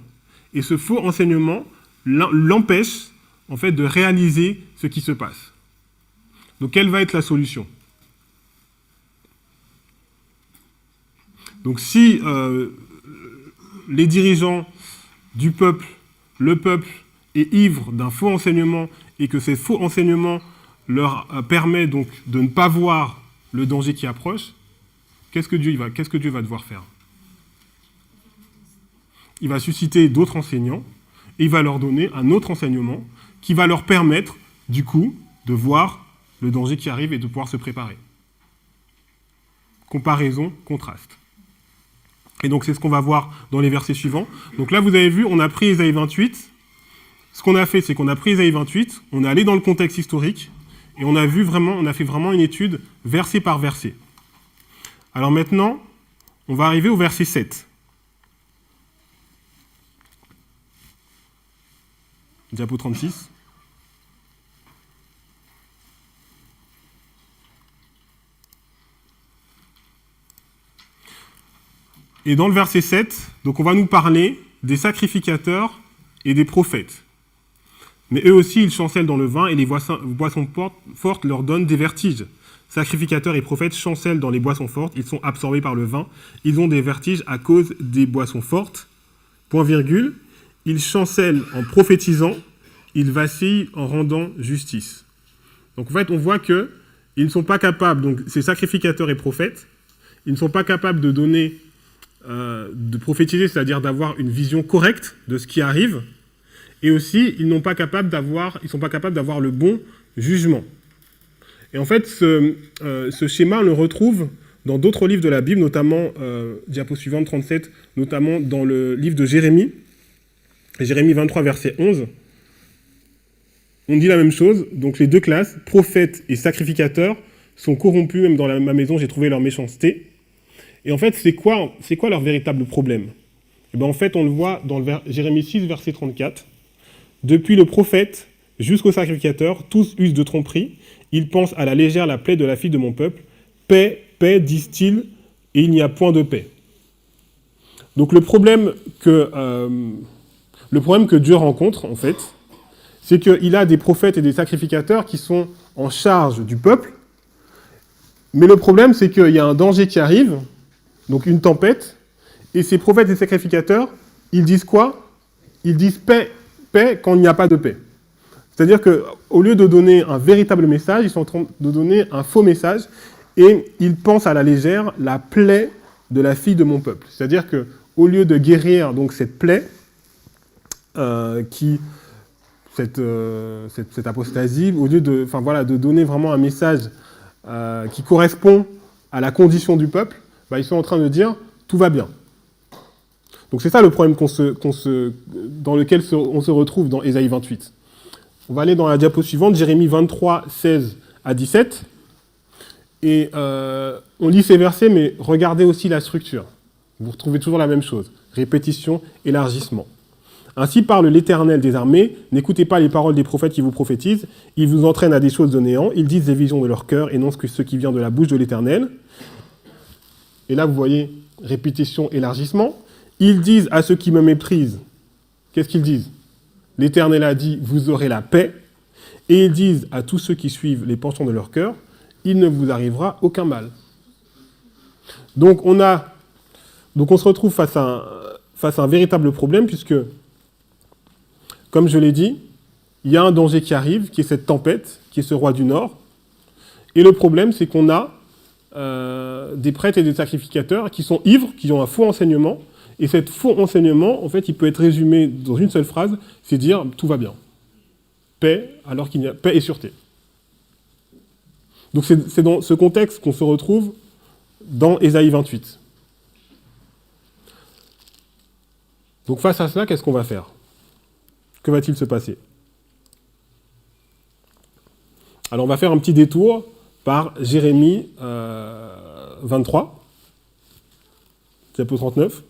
Et ce faux enseignement l'empêche, en fait, de réaliser ce qui se passe. Donc, quelle va être la solution? Donc si les dirigeants du peuple, le peuple est ivre d'un faux enseignement et que ces faux enseignements leur permet donc de ne pas voir le danger qui approche, qu'est-ce que Dieu va devoir faire? Il va susciter d'autres enseignants et il va leur donner un autre enseignement qui va leur permettre du coup de voir le danger qui arrive et de pouvoir se préparer. Comparaison, contraste. Et donc, c'est ce qu'on va voir dans les versets suivants. Donc là, vous avez vu, on a pris Ésaïe 28. Ce qu'on a fait, c'est qu'on a pris Ésaïe 28, on est allé dans le contexte historique, et on a fait vraiment une étude verset par verset. Alors maintenant, on va arriver au verset 7. Diapo 36. Et dans le verset 7, donc on va nous parler des sacrificateurs et des prophètes. Mais eux aussi, ils chancellent dans le vin et les boissons fortes leur donnent des vertiges. Sacrificateurs et prophètes chancellent dans les boissons fortes, ils sont absorbés par le vin, ils ont des vertiges à cause des boissons fortes. Point virgule, ils chancellent en prophétisant, ils vacillent en rendant justice. Donc en fait, on voit qu'ils ne sont pas capables, donc ces sacrificateurs et prophètes, ils ne sont pas capables de donner de prophétiser, c'est-à-dire d'avoir une vision correcte de ce qui arrive, et aussi ils ne sont pas capables d'avoir le bon jugement. Et en fait, ce schéma, on le retrouve dans d'autres livres de la Bible, notamment, diapo suivante 37, notamment dans le livre de Jérémie, Jérémie 23, verset 11, on dit la même chose. Donc les deux classes, prophètes et sacrificateurs, sont corrompus, même dans ma maison, j'ai trouvé leur méchanceté. Et en fait, c'est quoi leur véritable problème? Et bien, en fait, on le voit dans Jérémie 6, verset 34. Depuis le prophète jusqu'au sacrificateur, tous usent de tromperie. Ils pensent à la légère la plaie de la fille de mon peuple. Paix, paix, disent-ils, et il n'y a point de paix. Donc le problème que Dieu rencontre, en fait, c'est qu'il a des prophètes et des sacrificateurs qui sont en charge du peuple. Mais le problème, c'est qu'il y a un danger qui arrive, donc une tempête, et ces prophètes et sacrificateurs, ils disent quoi? Ils disent paix, paix quand il n'y a pas de paix. C'est-à-dire qu'au lieu de donner un véritable message, ils sont en train de donner un faux message, et ils pensent à la légère la plaie de la fille de mon peuple. C'est-à-dire qu'au lieu de guérir donc, cette plaie, cette apostasie, au lieu de donner vraiment un message qui correspond à la condition du peuple, ils sont en train de dire « tout va bien ». Donc c'est ça le problème dans lequel on se retrouve dans Ésaïe 28. On va aller dans la diapo suivante, Jérémie 23, 16 à 17. Et on lit ces versets, mais regardez aussi la structure. Vous retrouvez toujours la même chose. Répétition, élargissement. Ainsi parle l'Éternel des armées, n'écoutez pas les paroles des prophètes qui vous prophétisent, ils vous entraînent à des choses de néant, ils disent des visions de leur cœur et non ce qui vient de la bouche de l'Éternel. Et là, vous voyez, répétition, élargissement. Ils disent à ceux qui me méprisent, qu'est-ce qu'ils disent? L'Éternel a dit, vous aurez la paix. Et ils disent à tous ceux qui suivent les penchants de leur cœur, il ne vous arrivera aucun mal. Donc on se retrouve face à un véritable problème, puisque, comme je l'ai dit, il y a un danger qui arrive, qui est cette tempête, qui est ce roi du Nord. Et le problème, c'est qu'on a des prêtres et des sacrificateurs qui sont ivres, qui ont un faux enseignement. Et cet faux enseignement, en fait, il peut être résumé dans une seule phrase, c'est dire « tout va bien ». Paix, alors qu'il y a paix et sûreté. Donc c'est dans ce contexte qu'on se retrouve dans Ésaïe 28. Donc face à cela, qu'est-ce qu'on va faire? Que va-t-il se passer? Alors on va faire un petit détour par Jérémie 23, diapo 39.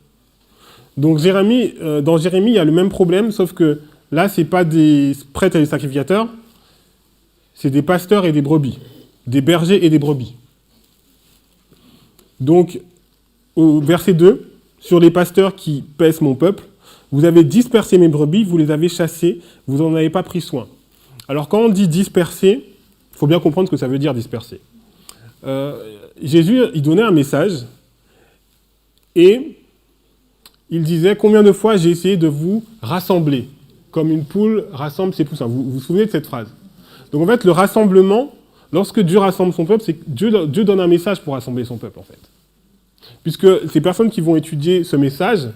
Donc dans Jérémie, il y a le même problème, sauf que là, ce n'est pas des prêtres et des sacrificateurs, c'est des pasteurs et des brebis, des bergers et des brebis. Donc, au verset 2, sur les pasteurs qui paissent mon peuple, vous avez dispersé mes brebis, vous les avez chassées, vous n'en avez pas pris soin. Alors, quand on dit disperser, il faut bien comprendre ce que ça veut dire disperser. Jésus, il donnait un message et il disait « Combien de fois j'ai essayé de vous rassembler, comme une poule rassemble ses poussins ». Vous vous souvenez de cette phrase? Donc en fait, le rassemblement, lorsque Dieu rassemble son peuple, c'est que Dieu donne un message pour rassembler son peuple, en fait. Puisque ces personnes qui vont étudier ce message,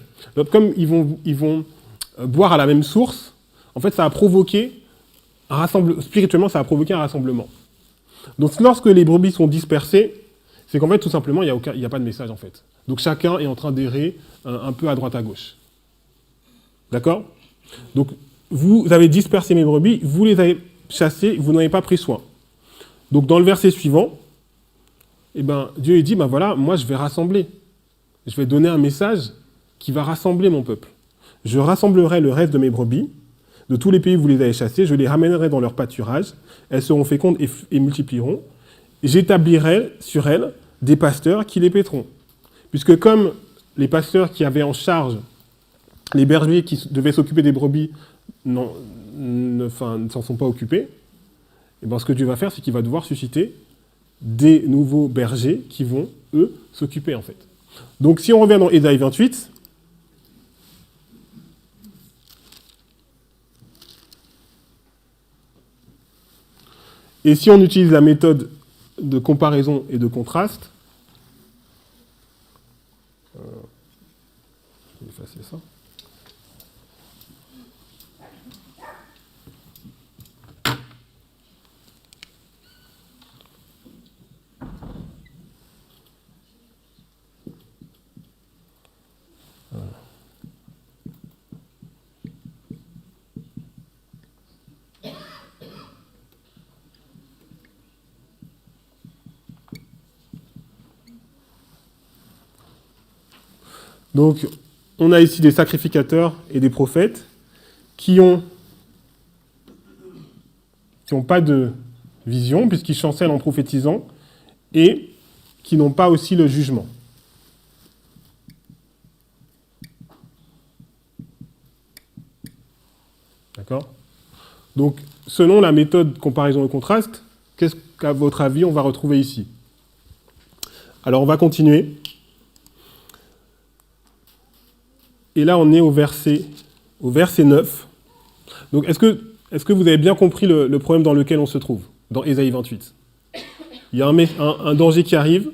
comme ils vont boire à la même source, en fait, ça a provoqué spirituellement, ça a provoqué un rassemblement. Donc lorsque les brebis sont dispersées, c'est qu'en fait, tout simplement, il n'y a pas de message, en fait. Donc chacun est en train d'errer un peu à droite à gauche. D'accord? Donc vous avez dispersé mes brebis, vous les avez chassées, vous n'en avez pas pris soin. Donc dans le verset suivant, Dieu il dit, voilà, moi je vais rassembler. Je vais donner un message qui va rassembler mon peuple. Je rassemblerai le reste de mes brebis, de tous les pays où vous les avez chassées, je les ramènerai dans leur pâturage, elles seront fécondes et multiplieront. J'établirai sur elles des pasteurs qui les paîtront. Puisque comme les pasteurs qui avaient en charge les bergers qui devaient s'occuper des brebis ne s'en sont pas occupés, ce que Dieu va faire, c'est qu'il va devoir susciter des nouveaux bergers qui vont, eux, s'occuper, en fait. Donc, si on revient dans Ésaïe 28, et si on utilise la méthode de comparaison et de contraste, je vais effacer ça. Donc, on a ici des sacrificateurs et des prophètes qui ont pas de vision, puisqu'ils chancellent en prophétisant, et qui n'ont pas aussi le jugement. D'accord ? Donc, selon la méthode comparaison et contraste, qu'est-ce qu'à votre avis on va retrouver ici ? Alors, on va continuer. Et là, on est au verset 9. Donc, est-ce que vous avez bien compris le problème dans lequel on se trouve, dans Ésaïe 28 ? Il y a un danger qui arrive,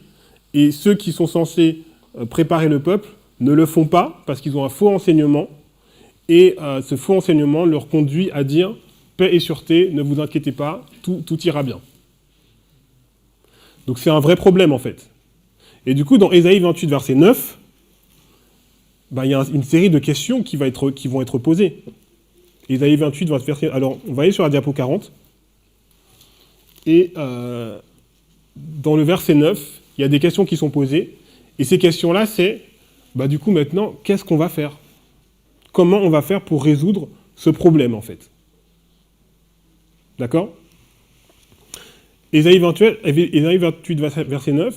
et ceux qui sont censés préparer le peuple ne le font pas, parce qu'ils ont un faux enseignement, et ce faux enseignement leur conduit à dire « paix et sûreté, ne vous inquiétez pas, tout ira bien ». Donc c'est un vrai problème, en fait. Et du coup, dans Ésaïe 28, verset 9, il y a une série de questions qui vont être posées. Ésaïe 28, verset... Alors, on va aller sur la diapo 40. Et dans le verset 9, il y a des questions qui sont posées. Et ces questions-là, c'est, du coup, maintenant, qu'est-ce qu'on va faire ? Comment on va faire pour résoudre ce problème, en fait ? D'accord ? Ésaïe 28, verset 9.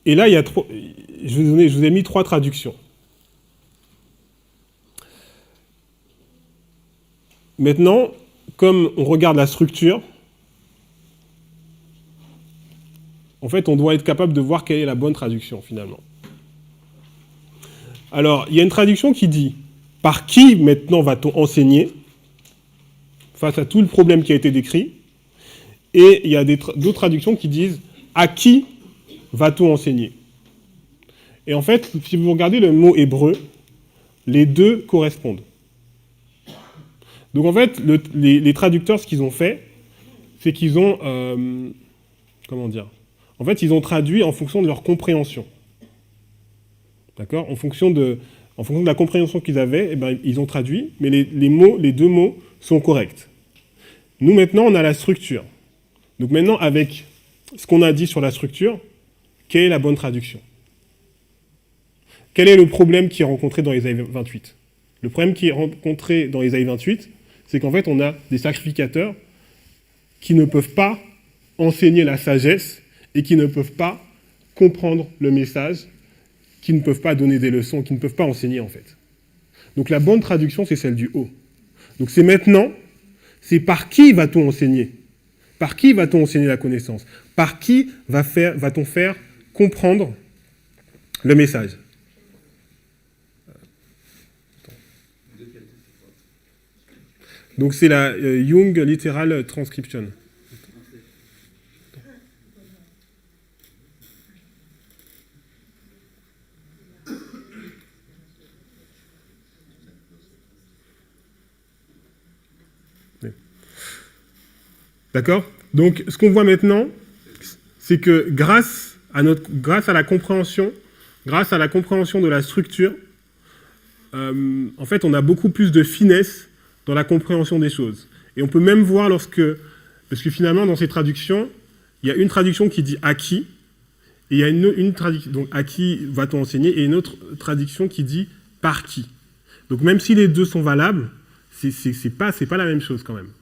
Et là, je vous ai mis 3 traductions. Maintenant, comme on regarde la structure, en fait, on doit être capable de voir quelle est la bonne traduction, finalement. Alors, il y a une traduction qui dit « Par qui, maintenant, va-t-on enseigner ?» face à tout le problème qui a été décrit. Et il y a d'autres traductions qui disent « À qui va-t-on enseigner ?» Et en fait, si vous regardez le mot hébreu, les deux correspondent. Donc en fait, les traducteurs, ce qu'ils ont fait, c'est qu'ils ont... En fait, ils ont traduit en fonction de leur compréhension. D'accord ? En fonction de la compréhension qu'ils avaient, ils ont traduit, mais les deux mots sont corrects. Nous, maintenant, on a la structure. Donc maintenant, avec ce qu'on a dit sur la structure, quelle est la bonne traduction ? Quel est le problème qui est rencontré dans Ésaïe 28 ? Le problème qui est rencontré dans Ésaïe 28, c'est qu'en fait, on a des sacrificateurs qui ne peuvent pas enseigner la sagesse et qui ne peuvent pas comprendre le message, qui ne peuvent pas donner des leçons, qui ne peuvent pas enseigner, en fait. Donc la bonne traduction, c'est celle du haut. Donc c'est maintenant, c'est par qui va-t-on enseigner ? Par qui va-t-on enseigner la connaissance ? Par qui va-t-on faire comprendre le message ? Donc c'est la Young Literal Transcription. D'accord ? Donc ce qu'on voit maintenant, c'est que grâce à la compréhension de la structure, en fait, on a beaucoup plus de finesse dans la compréhension des choses. Et on peut même voir parce que finalement, dans ces traductions, il y a une traduction qui dit « à qui », et il y a une traduction, donc « à qui va-t-on enseigner », et une autre traduction qui dit « par qui ». Donc même si les deux sont valables, c'est pas la même chose quand même.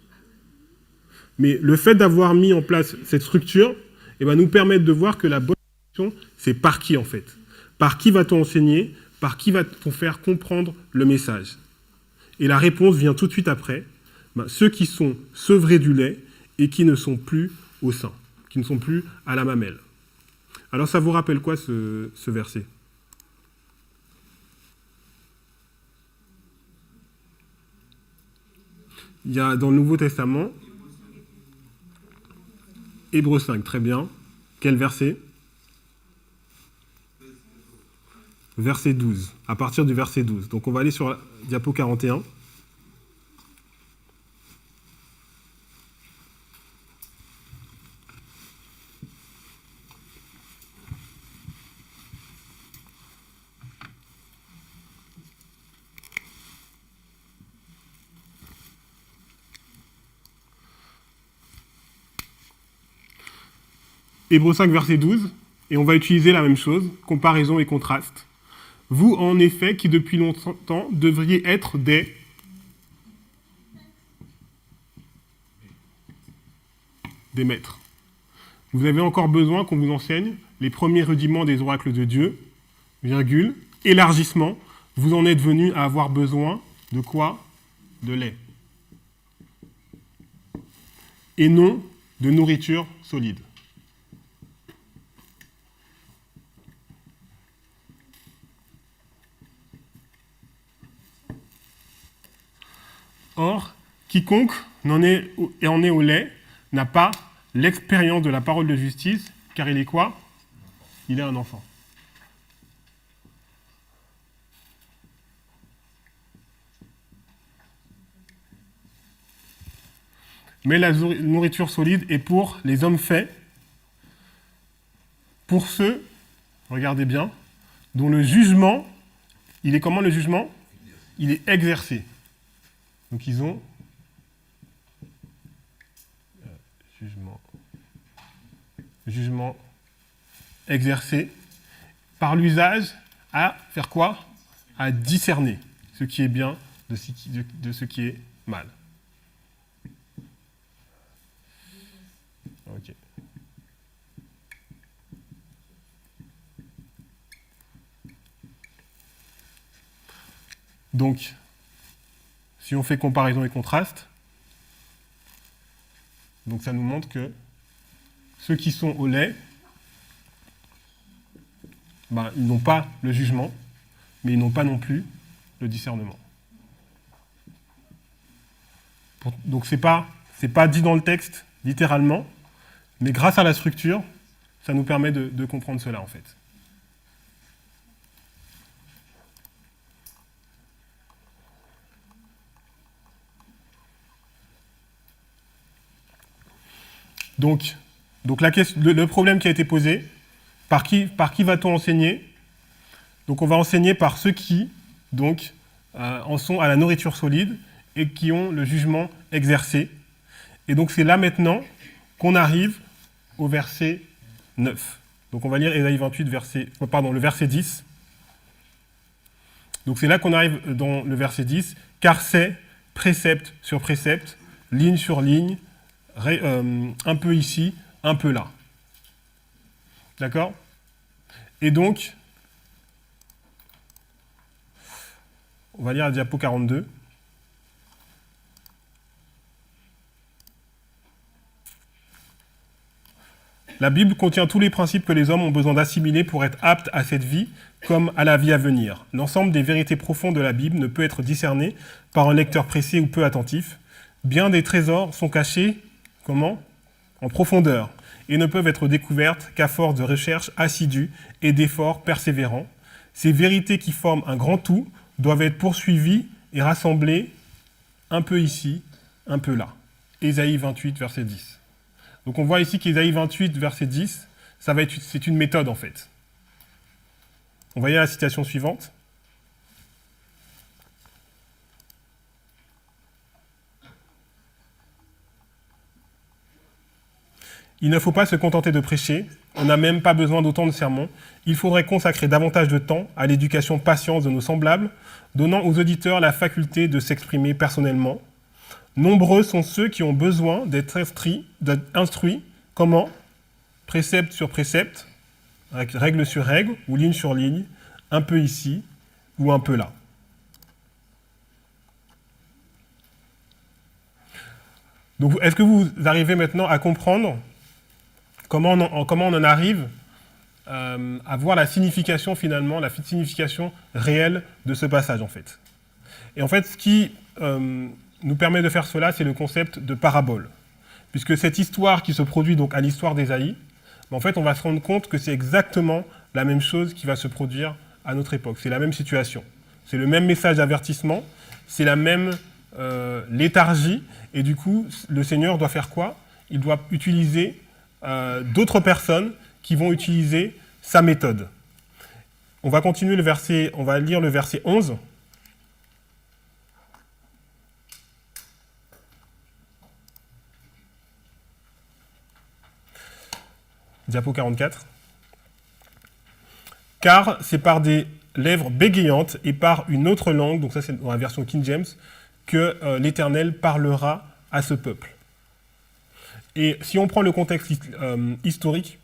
Mais le fait d'avoir mis en place cette structure, nous permet de voir que la bonne traduction, c'est « par qui » en fait. Par qui va-t-on enseigner ? Par qui va-t-on faire comprendre le message ? Et la réponse vient tout de suite après. Ceux qui sont sevrés du lait et qui ne sont plus au sein, qui ne sont plus à la mamelle. Alors ça vous rappelle quoi ce verset ? Il y a dans le Nouveau Testament, Hébreux 5, très bien. Quel verset ? Verset 12, à partir du verset 12. Donc on va aller sur la diapo 41. Hébreux 5, verset 12, et on va utiliser la même chose, comparaison et contraste. vous, en effet, qui depuis longtemps devriez être des maîtres. Vous avez encore besoin qu'on vous enseigne les premiers rudiments des oracles de Dieu, virgule, élargissement, vous en êtes venus à avoir besoin de quoi? De lait. Et non de nourriture solide. Or, quiconque en est au lait n'a pas l'expérience de la parole de justice, car il est quoi? Il est un enfant. Mais la nourriture solide est pour les hommes faits, pour ceux, regardez bien, dont le jugement, il est comment le jugement? Il est exercé. Donc ils ont jugement exercé par l'usage à faire quoi? À discerner ce qui est bien de ce qui est mal. Ok. Donc, si on fait comparaison et contraste, donc ça nous montre que ceux qui sont au lait, ben, ils n'ont pas le jugement, mais ils n'ont pas non plus le discernement. Donc c'est pas dit dans le texte, littéralement, mais grâce à la structure, ça nous permet de comprendre cela, en fait. Donc le problème qui a été posé, par qui va-t-on enseigner? Donc on va enseigner par ceux qui donc, en sont à la nourriture solide et qui ont le jugement exercé. Et donc c'est là maintenant qu'on arrive au verset 9. Donc on va lire Ésaïe 28, le verset 10. Donc c'est là qu'on arrive dans le verset 10. Car c'est précepte sur précepte, ligne sur ligne, un peu ici, un peu là. D'accord? Et donc, on va lire la diapo 42. La Bible contient tous les principes que les hommes ont besoin d'assimiler pour être aptes à cette vie comme à la vie à venir. L'ensemble des vérités profondes de la Bible ne peut être discerné par un lecteur pressé ou peu attentif. Bien des trésors sont cachés, comment? En profondeur, et ne peuvent être découvertes qu'à force de recherche assidue et d'efforts persévérants. Ces vérités qui forment un grand tout doivent être poursuivies et rassemblées un peu ici, un peu là. Ésaïe 28, verset 10. Donc on voit ici qu'Ésaïe 28, verset 10, c'est une méthode en fait. On va lire la citation suivante. Il ne faut pas se contenter de prêcher, on n'a même pas besoin d'autant de sermons. Il faudrait consacrer davantage de temps à l'éducation patiente de nos semblables, donnant aux auditeurs la faculté de s'exprimer personnellement. Nombreux sont ceux qui ont besoin d'être instruits. Comment? Précepte sur précepte, règle sur règle, ou ligne sur ligne, un peu ici ou un peu là. Donc, est-ce que vous arrivez maintenant à comprendre comment on en arrive à voir la signification finalement, la signification réelle de ce passage en fait? Et en fait, ce qui nous permet de faire cela, c'est le concept de parabole. Puisque cette histoire qui se produit donc à l'histoire d'Ésaïe, en fait, on va se rendre compte que c'est exactement la même chose qui va se produire à notre époque. C'est la même situation. C'est le même message d'avertissement, c'est la même léthargie, et du coup, le Seigneur doit faire quoi? Il doit utiliser d'autres personnes qui vont utiliser sa méthode. On va continuer on va lire le verset 11. Diapo 44. Car c'est par des lèvres bégayantes et par une autre langue, donc ça c'est dans la version King James, que l'Éternel parlera à ce peuple. Et si on prend le contexte historique,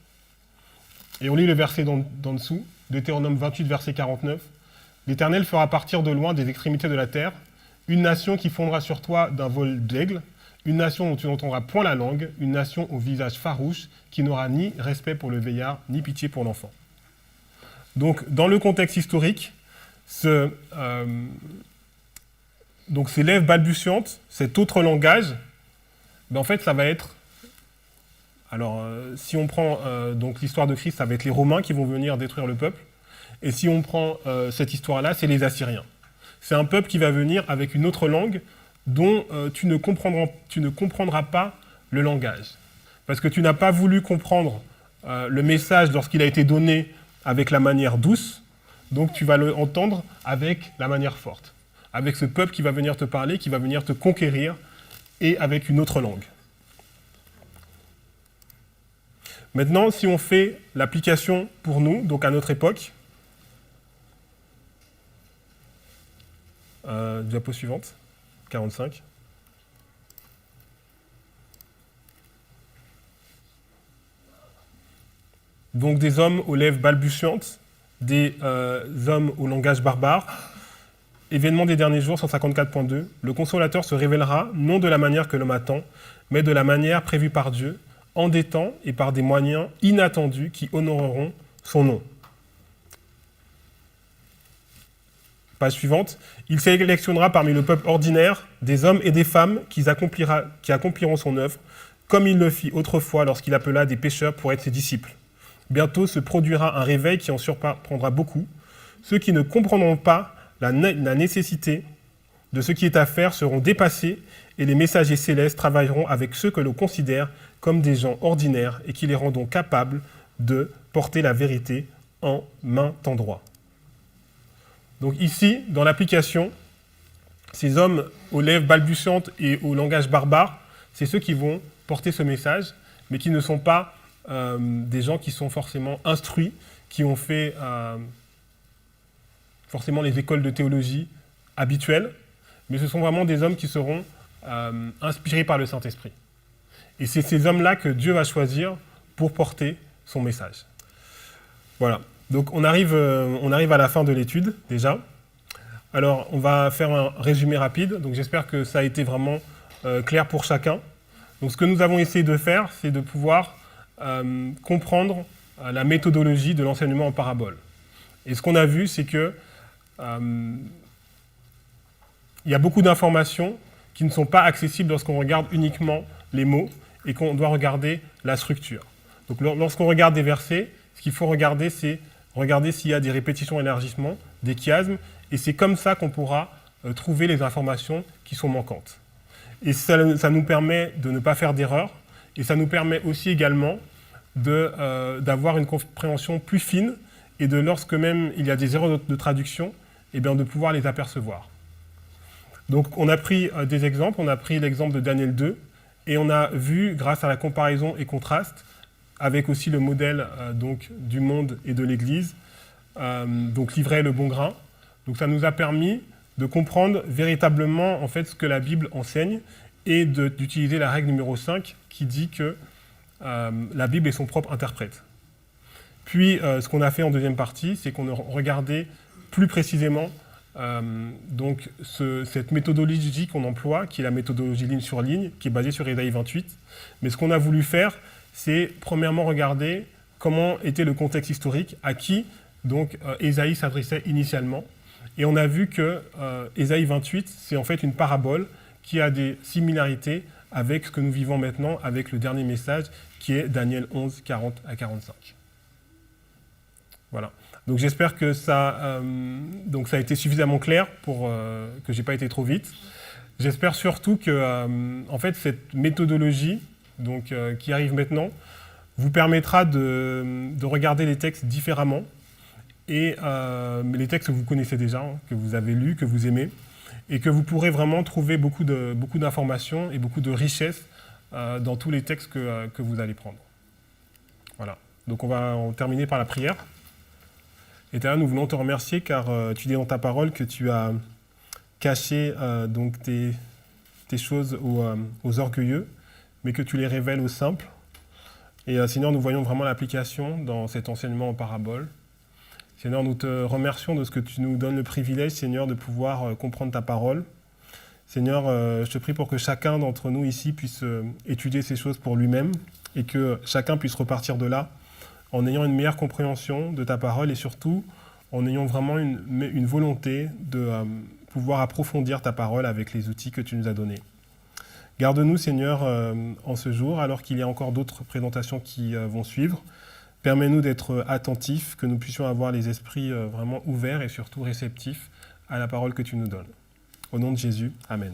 et on lit le verset d'en dessous, Deutéronome 28, verset 49, « L'Éternel fera partir de loin des extrémités de la terre une nation qui fondra sur toi d'un vol d'aigle, une nation dont tu n'entendras point la langue, une nation au visage farouche, qui n'aura ni respect pour le vieillard, ni pitié pour l'enfant. » Donc, dans le contexte historique, donc ces lèvres balbutiantes, cet autre langage, ben en fait, ça va être... Alors, si on prend donc l'histoire de Christ, ça va être les Romains qui vont venir détruire le peuple. Et si on prend cette histoire-là, c'est les Assyriens. C'est un peuple qui va venir avec une autre langue dont tu ne comprendras pas le langage. Parce que tu n'as pas voulu comprendre le message lorsqu'il a été donné avec la manière douce, donc tu vas l'entendre avec la manière forte. Avec ce peuple qui va venir te parler, qui va venir te conquérir, et avec une autre langue. Maintenant, si on fait l'application pour nous, donc à notre époque, diapo suivante, 45. Donc des hommes aux lèvres balbutiantes, des hommes au langage barbare. Événement des derniers jours, 154.2. Le consolateur se révélera, non de la manière que l'homme attend, mais de la manière prévue par Dieu, en des temps et par des moyens inattendus qui honoreront son nom. Page suivante. Il sélectionnera parmi le peuple ordinaire des hommes et des femmes qui accompliront son œuvre, comme il le fit autrefois lorsqu'il appela des pécheurs pour être ses disciples. Bientôt se produira un réveil qui en surprendra beaucoup. Ceux qui ne comprendront pas la nécessité de ce qui est à faire seront dépassés et les messagers célestes travailleront avec ceux que l'on considère comme des gens ordinaires et qui les rendront capables de porter la vérité en maint endroit. Donc ici, dans l'application, ces hommes aux lèvres balbutiantes et au langage barbare, c'est ceux qui vont porter ce message, mais qui ne sont pas des gens qui sont forcément instruits, qui ont fait forcément les écoles de théologie habituelles, mais ce sont vraiment des hommes qui seront inspirés par le Saint-Esprit. Et c'est ces hommes-là que Dieu va choisir pour porter son message. Voilà. Donc on arrive à la fin de l'étude, déjà. Alors, on va faire un résumé rapide. Donc j'espère que ça a été vraiment clair pour chacun. Donc ce que nous avons essayé de faire, c'est de pouvoir comprendre la méthodologie de l'enseignement en parabole. Et ce qu'on a vu, c'est que il y a beaucoup d'informations qui ne sont pas accessibles lorsqu'on regarde uniquement les mots et qu'on doit regarder la structure. Donc lorsqu'on regarde des versets, ce qu'il faut regarder, c'est regarder s'il y a des répétitions élargissements, des chiasmes, et c'est comme ça qu'on pourra trouver les informations qui sont manquantes. Et ça nous permet de ne pas faire d'erreurs, et ça nous permet aussi également d'avoir une compréhension plus fine, et de lorsque même il y a des erreurs de traduction, eh bien de pouvoir les apercevoir. Donc on a pris des exemples, on a pris l'exemple de Daniel 2, et on a vu, grâce à la comparaison et contraste, avec aussi le modèle donc, du monde et de l'Église, donc l'ivraie le bon grain. Donc ça nous a permis de comprendre véritablement en fait, ce que la Bible enseigne et d'utiliser la règle numéro 5 qui dit que la Bible est son propre interprète. Puis ce qu'on a fait en deuxième partie, c'est qu'on a regardé plus précisément donc cette méthodologie qu'on emploie, qui est la méthodologie ligne sur ligne, qui est basée sur Ésaïe 28. Mais ce qu'on a voulu faire, c'est premièrement regarder comment était le contexte historique, à qui donc Ésaïe s'adressait initialement. Et on a vu que Ésaïe 28, c'est en fait une parabole qui a des similarités avec ce que nous vivons maintenant, avec le dernier message, qui est Daniel 11, 40 à 45. Voilà. Donc j'espère que ça a été suffisamment clair pour que je n'ai pas été trop vite. J'espère surtout que en fait, cette méthodologie donc, qui arrive maintenant vous permettra de regarder les textes différemment, et les textes que vous connaissez déjà, hein, que vous avez lus, que vous aimez, et que vous pourrez vraiment trouver beaucoup d'informations et beaucoup de richesses dans tous les textes que vous allez prendre. Voilà. Donc on va en terminer par la prière. Éternel, nous voulons te remercier car tu dis dans ta parole que tu as caché donc tes choses aux orgueilleux, mais que tu les révèles aux simples. Et Seigneur, nous voyons vraiment l'application dans cet enseignement en parabole. Seigneur, nous te remercions de ce que tu nous donnes le privilège, Seigneur, de pouvoir comprendre ta parole. Seigneur, je te prie pour que chacun d'entre nous ici puisse étudier ces choses pour lui-même et que chacun puisse repartir de là en ayant une meilleure compréhension de ta parole et surtout en ayant vraiment une volonté de pouvoir approfondir ta parole avec les outils que tu nous as donnés. Garde-nous, Seigneur, en ce jour, alors qu'il y a encore d'autres présentations qui vont suivre. Permets-nous d'être attentifs, que nous puissions avoir les esprits vraiment ouverts et surtout réceptifs à la parole que tu nous donnes. Au nom de Jésus, Amen.